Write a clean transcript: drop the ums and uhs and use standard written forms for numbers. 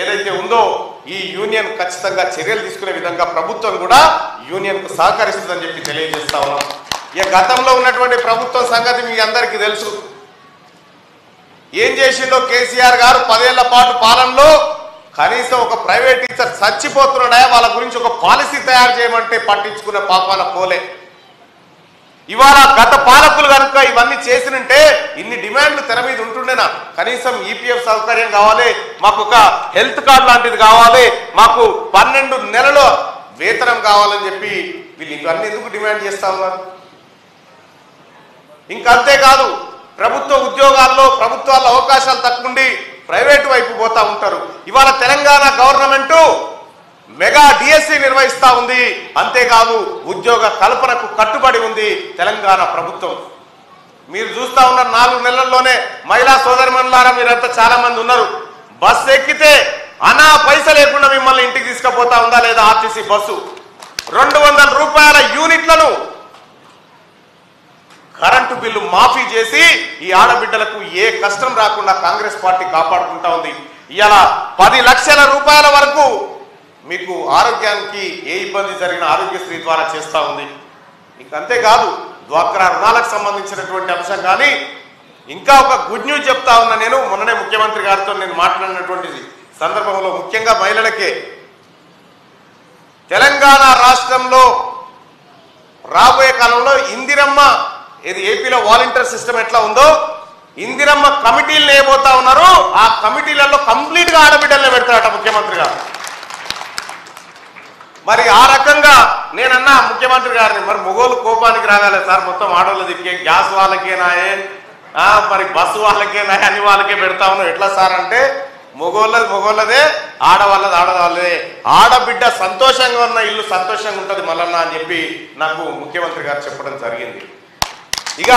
ఏదైతే ఉందో ఈ యూనియన్ ఖచ్చితంగా చర్యలు తీసుకునే విధంగా ప్రభుత్వం కూడా యూనియన్కు సహకరిస్తుందని చెప్పి తెలియజేస్తా ఉన్నాం. ఇక గతంలో ఉన్నటువంటి ప్రభుత్వం సంగతి మీ అందరికీ తెలుసు. ఏం చేసిండో కేసీఆర్ గారు 10 ఏళ్ల పాటు పాలనలో కనీసం ఒక ప్రైవేట్ టీచర్ చచ్చిపోతున్నాడా వాళ్ళ గురించి ఒక పాలసీ తయారు చేయమంటే పట్టించుకునే పాపాన పోలే. ఇవాళ గత పాలకులు కనుక ఇవన్నీ చేసినంటే ఇన్ని డిమాండ్లు తెర మీద ఉంటుండేనా? కనీసం ఈపీఎఫ్ సౌకర్యం కావాలి, మాకు ఒక హెల్త్ కార్డు లాంటిది కావాలి, మాకు 12 నెలల వేతనం కావాలని చెప్పి వీళ్ళు ఇవన్నీ ఎందుకు డిమాండ్ చేస్తా ఉన్నారు? ఇంకంతేకాదు, ప్రభుత్వ ఉద్యోగాల్లో ప్రభుత్వాల్లో అవకాశాలు తక్కువండి ప్రైవేటు వైపు పోతా ఉంటారు. ఇవాళ తెలంగాణ గవర్నమెంటు మెగా డిఎస్సి నిర్వహిస్తా ఉంది. అంతేకాదు ఉద్యోగ కల్పనకు కట్టుబడి ఉంది తెలంగాణ ప్రభుత్వం. మీరు చూస్తా ఉన్నారు 4 నెలల్లోనే మహిళా సోదరిమణులారా మీరంతా చాలా మంది ఉన్నారు. బస్సు ఎక్కితే అనా పైస లేకుండా మిమ్మల్ని ఇంటికి తీసుకుపోతా ఉందా లేదా ఆర్టీసీ బస్సు? 200 రూపాయల యూనిట్లను కరెంటు బిల్లు మాఫీ చేసి ఈ ఆడబిడ్డలకు ఏ కష్టం రాకుండా కాంగ్రెస్ పార్టీ కాపాడుకుంటా ఉంది. ఇవాళ 10 లక్షల రూపాయల వరకు మీకు ఆరోగ్యానికి ఏ ఇబ్బంది జరిగిన ఆరోగ్యశ్రీ ద్వారా చేస్తూ ఉంది. ఇంకంతేకాదు డ్వాక్రా రుణాలకు సంబంధించినటువంటి అంశం కానీ ఇంకా ఒక గుడ్ న్యూస్ చెప్తా ఉన్నా. నేను మొన్ననే ముఖ్యమంత్రి గారితో నేను మాట్లాడినటువంటి సందర్భంలో ముఖ్యంగా మహిళలకే తెలంగాణ రాష్ట్రంలో రాబోయే కాలంలో ఇందిరమ్మ ఇది ఏపీలో వాలంటీర్ సిస్టమ్ ఎట్లా ఉందో ఇందిరమ్మ కమిటీలు వేయబోతా ఉన్నారు. ఆ కమిటీలలో కంప్లీట్ గా ఆడబిడ్డలనే పెడతారట ముఖ్యమంత్రి గారు. మరి ఆ రకంగా నేనన్నా ముఖ్యమంత్రి గారిని, మరి మొగోళ్ళు కోపానికి రాగాలి సార్, మొత్తం ఆడవాళ్ళు దిక్కే గ్యాస్ వాళ్ళకేనాయే మరి బస్సు వాళ్ళకేనాయే అన్ని వాళ్ళకే పెడతా ఉన్నాం ఎట్లా సార్ అంటే, మొగోళ్ళదే ఆడవాళ్ళదే. ఆడబిడ్డ సంతోషంగా ఉన్న ఇల్లు సంతోషంగా ఉంటుంది మల్లన్న అని చెప్పి నాకు ముఖ్యమంత్రి గారు చెప్పడం జరిగింది. ఇక